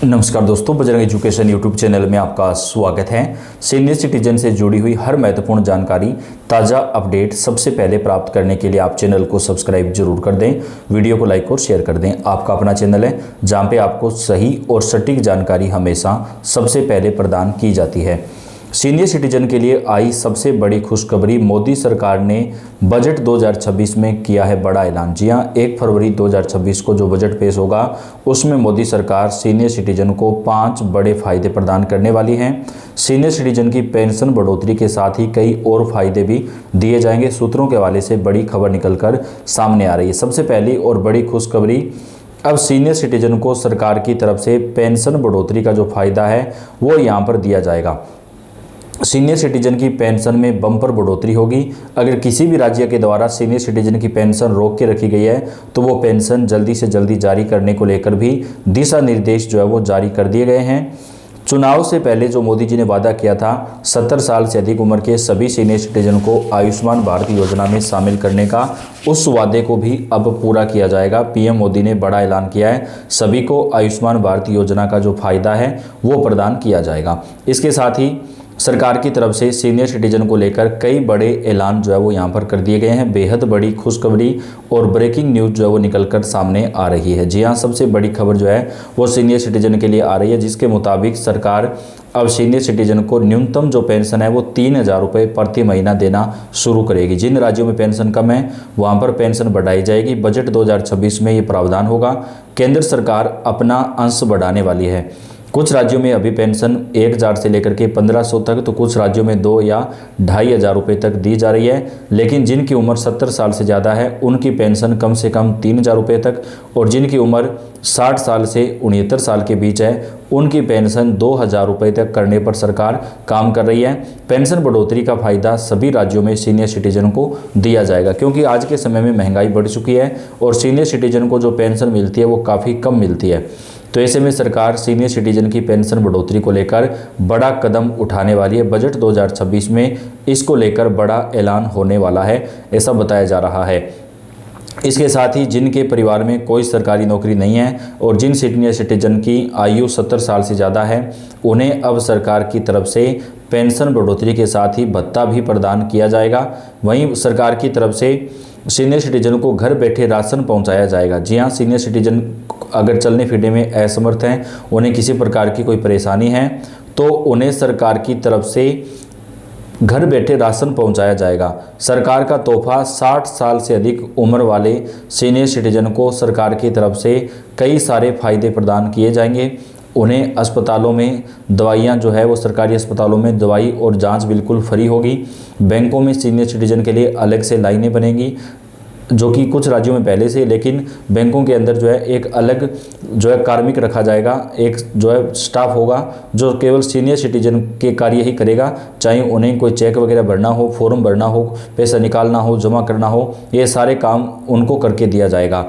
नमस्कार दोस्तों, Bajrang education YouTube channel में आपका स्वागत है। सीनियर सिटीजन से जुड़ी हुई हर महत्वपूर्ण जानकारी, ताज़ा अपडेट सबसे पहले प्राप्त करने के लिए आप चैनल को सब्सक्राइब जरूर कर दें, वीडियो को लाइक और शेयर कर दें। आपका अपना चैनल है जहां पे आपको सही और सटीक जानकारी हमेशा सबसे पहले प्रदान की जाती है। सीनियर सिटीजन के लिए आई सबसे बड़ी खुशखबरी, मोदी सरकार ने बजट 2026 में किया है बड़ा ऐलान। जी हां, 1 फरवरी 2026 को जो बजट पेश होगा उसमें मोदी सरकार सीनियर सिटीजन को 5 बड़े फायदे प्रदान करने वाली हैं। सीनियर सिटीजन की पेंशन बढ़ोतरी के साथ ही कई और फायदे भी दिए जाएंगे। सूत्रों के हवाले से बड़ी खबर निकलकर सामने आ रही है। सबसे पहली और बड़ी खुशखबरी, अब सीनियर सिटीजन को सरकार की तरफ से पेंशन बढ़ोतरी का जो फायदा है वो यहाँ पर दिया जाएगा। सीनियर सिटीजन की पेंशन में बम्पर बढ़ोतरी होगी। अगर किसी भी राज्य के द्वारा सीनियर सिटीजन की पेंशन रोक के रखी गई है तो वो पेंशन जल्दी से जल्दी जारी करने को लेकर भी दिशा निर्देश जो है वो जारी कर दिए गए हैं। चुनाव से पहले जो मोदी जी ने वादा किया था 70 साल से अधिक उम्र के सभी सीनियर सिटीजन को आयुष्मान भारत योजना में शामिल करने का, उस वादे को भी अब पूरा किया जाएगा। पीएम मोदी ने बड़ा ऐलान किया है, सभी को आयुष्मान भारत योजना का जो फायदा है वो प्रदान किया जाएगा। इसके साथ ही सरकार की तरफ से सीनियर सिटीजन को लेकर कई बड़े ऐलान जो है वो यहाँ पर कर दिए गए हैं। बेहद बड़ी खुशखबरी और ब्रेकिंग न्यूज़ जो है वो निकलकर सामने आ रही है। जी हाँ, सबसे बड़ी खबर जो है वो सीनियर सिटीजन के लिए आ रही है, जिसके मुताबिक सरकार अब सीनियर सिटीजन को न्यूनतम जो पेंशन है वो 3,000 रुपये प्रति महीना देना शुरू करेगी। जिन राज्यों में पेंशन कम है वहाँ पर पेंशन बढ़ाई जाएगी। बजट 2026 में ये प्रावधान होगा। केंद्र सरकार अपना अंश बढ़ाने वाली है। कुछ राज्यों में अभी पेंशन 1,000 से लेकर के 1,500 तक, तो कुछ राज्यों में 2 या 2,500 रुपये तक दी जा रही है। लेकिन जिनकी उम्र 70 साल से ज़्यादा है उनकी पेंशन कम से कम 3,000 रुपये तक, और जिनकी उम्र 60 साल से 69 साल के बीच है उनकी पेंशन 2,000 रुपये तक करने पर सरकार काम कर रही है। पेंशन बढ़ोतरी का फायदा सभी राज्यों में सीनियर सिटीजन को दिया जाएगा, क्योंकि आज के समय में महंगाई बढ़ चुकी है और सीनियर सिटीजन को जो पेंशन मिलती है वो काफ़ी कम मिलती है। तो ऐसे में सरकार सीनियर सिटीजन की पेंशन बढ़ोतरी को लेकर बड़ा कदम उठाने वाली है। बजट 2026 में इसको लेकर बड़ा ऐलान होने वाला है, ऐसा बताया जा रहा है। इसके साथ ही जिनके परिवार में कोई सरकारी नौकरी नहीं है और जिन सीनियर सिटीजन की आयु 70 साल से ज़्यादा है उन्हें अब सरकार की तरफ से पेंशन बढ़ोतरी के साथ ही भत्ता भी प्रदान किया जाएगा। वहीं सरकार की तरफ से सीनियर सिटीजन को घर बैठे राशन पहुंचाया जाएगा। जी हाँ, सीनियर सिटीजन अगर चलने फिरने में असमर्थ हैं, उन्हें किसी प्रकार की कोई परेशानी है तो उन्हें सरकार की तरफ से घर बैठे राशन पहुंचाया जाएगा। सरकार का तोहफा 60 साल से अधिक उम्र वाले सीनियर सिटीजन को सरकार की तरफ से कई सारे फायदे प्रदान किए जाएंगे। उन्हें अस्पतालों में दवाइयाँ जो है वो सरकारी अस्पतालों में दवाई और जांच बिल्कुल फ्री होगी। बैंकों में सीनियर सिटीजन के लिए अलग से लाइनें बनेंगी, जो कि कुछ राज्यों में पहले से, लेकिन बैंकों के अंदर जो है एक अलग जो है कार्मिक रखा जाएगा, एक जो है स्टाफ होगा जो केवल सीनियर सिटीजन के कार्य ही करेगा। चाहे उन्हें कोई चेक वगैरह भरना हो, फॉर्म भरना हो, पैसा निकालना हो, जमा करना हो, ये सारे काम उनको करके दिया जाएगा।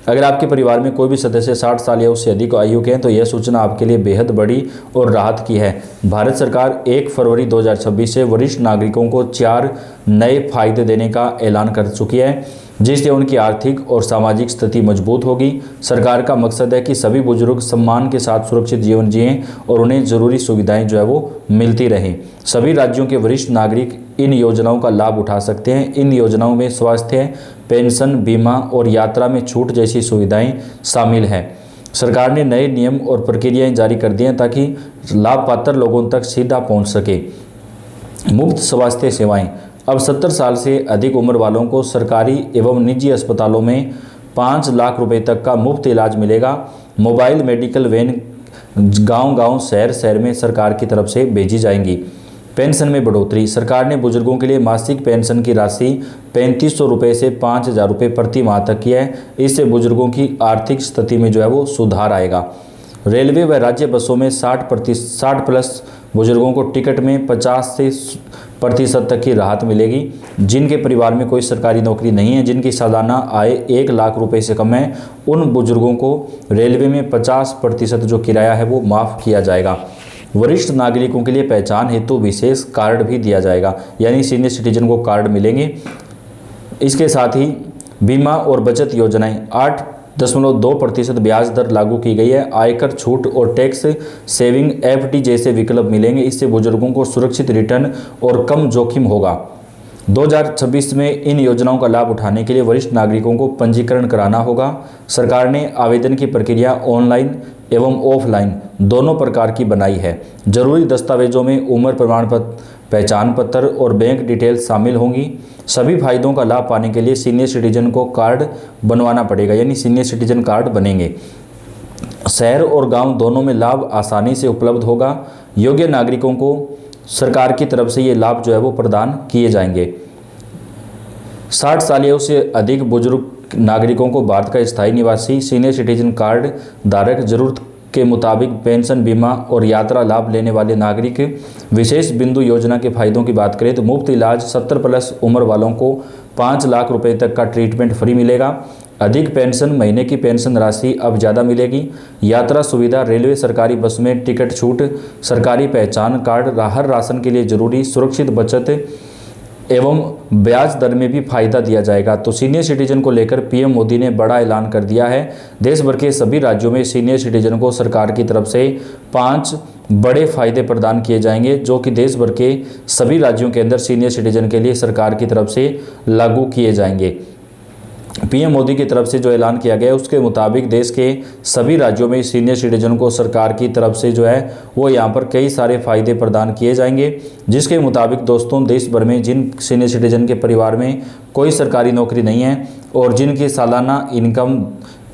अगर आपके परिवार में कोई भी सदस्य 60 साल या उससे अधिक आयु के हैं तो यह सूचना आपके लिए बेहद बड़ी और राहत की है। भारत सरकार 1 फरवरी 2026 से वरिष्ठ नागरिकों को 4 नए फायदे देने का ऐलान कर चुकी है, जिससे उनकी आर्थिक और सामाजिक स्थिति मजबूत होगी। सरकार का मकसद है कि सभी बुजुर्ग सम्मान के साथ सुरक्षित जीवन जिएं और उन्हें ज़रूरी सुविधाएं जो है वो मिलती रहें। सभी राज्यों के वरिष्ठ नागरिक इन योजनाओं का लाभ उठा सकते हैं। इन योजनाओं में स्वास्थ्य, पेंशन, बीमा और यात्रा में छूट जैसी सुविधाएं शामिल हैं। सरकार ने नए नियम और प्रक्रियाएं जारी कर दी हैं ताकि लाभ पात्र लोगों तक सीधा पहुंच सके। मुफ्त स्वास्थ्य सेवाएं, अब 70 साल से अधिक उम्र वालों को सरकारी एवं निजी अस्पतालों में 5 लाख रुपए तक का मुफ्त इलाज मिलेगा। मोबाइल मेडिकल वैन गांव-गांव, शहर-शहर में सरकार की तरफ से भेजी जाएंगी। पेंशन में बढ़ोतरी, सरकार ने बुजुर्गों के लिए मासिक पेंशन की राशि 3,500 रुपये से 5,000 रुपये प्रति माह तक की है। इससे बुजुर्गों की आर्थिक स्थिति में जो है वो सुधार आएगा। रेलवे व राज्य बसों में 60 प्लस बुजुर्गों को टिकट में 50% तक की राहत मिलेगी। जिनके परिवार में कोई सरकारी नौकरी नहीं है, जिनकी सालाना आय 1 लाख रुपए से कम है, उन बुजुर्गों को रेलवे में 50% जो किराया है वो माफ़ किया जाएगा। वरिष्ठ नागरिकों के लिए पहचान हेतु विशेष कार्ड भी दिया जाएगा, यानी सीनियर सिटीजन को कार्ड मिलेंगे। इसके साथ ही बीमा और बचत योजनाएं, 8 4.2% ब्याज दर लागू की गई है। आयकर छूट और टैक्स सेविंग एफडी जैसे विकल्प मिलेंगे। इससे बुजुर्गों को सुरक्षित रिटर्न और कम जोखिम होगा। 2026 में इन योजनाओं का लाभ उठाने के लिए वरिष्ठ नागरिकों को पंजीकरण कराना होगा। सरकार ने आवेदन की प्रक्रिया ऑनलाइन एवं ऑफलाइन दोनों प्रकार की बनाई है। जरूरी दस्तावेजों में उम्र प्रमाण पत्र, पहचान पत्र और बैंक डिटेल शामिल होंगी। सभी फायदों का लाभ पाने के लिए सीनियर सिटीजन को कार्ड बनवाना पड़ेगा, यानी सीनियर सिटीजन कार्ड बनेंगे। शहर और गांव दोनों में लाभ आसानी से उपलब्ध होगा। योग्य नागरिकों को सरकार की तरफ से ये लाभ जो है वो प्रदान किए जाएंगे। 60 साल या उससे अधिक बुजुर्ग नागरिकों को भारत का स्थायी निवासी सीनियर सिटीजन कार्ड धारक, जरूरत के मुताबिक पेंशन, बीमा और यात्रा लाभ लेने वाले नागरिक। विशेष बिंदु योजना के फायदों की बात करें तो मुफ्त इलाज, 70+ उम्र वालों को 5 लाख रुपए तक का ट्रीटमेंट फ्री मिलेगा। अधिक पेंशन, महीने की पेंशन राशि अब ज़्यादा मिलेगी। यात्रा सुविधा, रेलवे, सरकारी बस में टिकट छूट, सरकारी पहचान कार्ड, हर राशन के लिए जरूरी सुरक्षित बचत एवं ब्याज दर में भी फायदा दिया जाएगा। तो सीनियर सिटीजन को लेकर पीएम मोदी ने बड़ा ऐलान कर दिया है। देश भर के सभी राज्यों में सीनियर सिटीजन को सरकार की तरफ से 5 बड़े फायदे प्रदान किए जाएंगे, जो कि देश भर के सभी राज्यों के अंदर सीनियर सिटीजन के लिए सरकार की तरफ से लागू किए जाएंगे। पीएम मोदी की तरफ से जो ऐलान किया गया है उसके मुताबिक देश के सभी राज्यों में सीनियर सिटीजन को सरकार की तरफ से जो है वो यहाँ पर कई सारे फायदे प्रदान किए जाएंगे। जिसके मुताबिक दोस्तों, देश भर में जिन सीनियर सिटीजन के परिवार में कोई सरकारी नौकरी नहीं है और जिनकी सालाना इनकम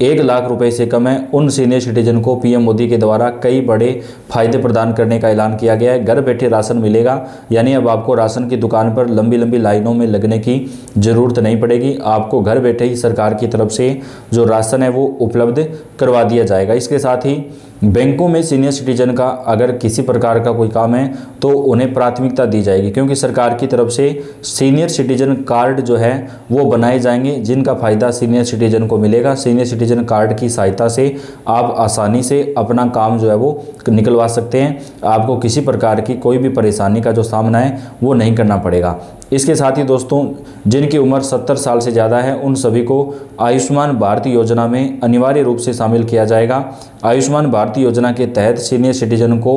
1 लाख रुपए से कम है, उन सीनियर सिटीजन को पीएम मोदी के द्वारा कई बड़े फायदे प्रदान करने का ऐलान किया गया है। घर बैठे राशन मिलेगा, यानी अब आपको राशन की दुकान पर लंबी लंबी लाइनों में लगने की ज़रूरत नहीं पड़ेगी। आपको घर बैठे ही सरकार की तरफ से जो राशन है वो उपलब्ध करवा दिया जाएगा। इसके साथ ही बैंकों में सीनियर सिटीजन का अगर किसी प्रकार का कोई काम है तो उन्हें प्राथमिकता दी जाएगी, क्योंकि सरकार की तरफ से सीनियर सिटीजन कार्ड जो है वो बनाए जाएंगे, जिनका फ़ायदा सीनियर सिटीजन को मिलेगा। सीनियर सिटीजन कार्ड की सहायता से आप आसानी से अपना काम जो है वो निकलवा सकते हैं। आपको किसी प्रकार की कोई भी परेशानी का जो सामना है वो नहीं करना पड़ेगा। इसके साथ ही दोस्तों, जिनकी उम्र 70 साल से ज़्यादा है उन सभी को आयुष्मान भारत योजना में अनिवार्य रूप से शामिल किया जाएगा। आयुष्मान भारत योजना के तहत सीनियर सिटीजन को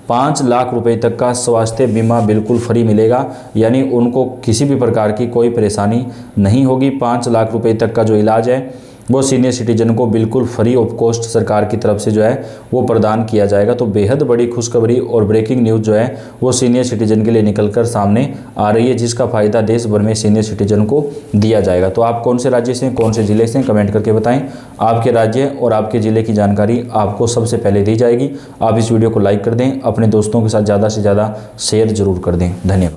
5 लाख रुपए तक का स्वास्थ्य बीमा बिल्कुल फ्री मिलेगा, यानी उनको किसी भी प्रकार की कोई परेशानी नहीं होगी। 5 लाख रुपए तक का जो इलाज है वो सीनियर सिटीजन को बिल्कुल फ्री ऑफ कॉस्ट सरकार की तरफ से जो है वो प्रदान किया जाएगा। तो बेहद बड़ी खुशखबरी और ब्रेकिंग न्यूज़ जो है वो सीनियर सिटीजन के लिए निकलकर सामने आ रही है, जिसका फ़ायदा देश भर में सीनियर सिटीजन को दिया जाएगा। तो आप कौन से राज्य से, कौन से ज़िले से, कमेंट करके बताएं। आपके राज्य और आपके ज़िले की जानकारी आपको सबसे पहले दी जाएगी। आप इस वीडियो को लाइक कर दें, अपने दोस्तों के साथ ज़्यादा से ज़्यादा शेयर जरूर कर दें। धन्यवाद।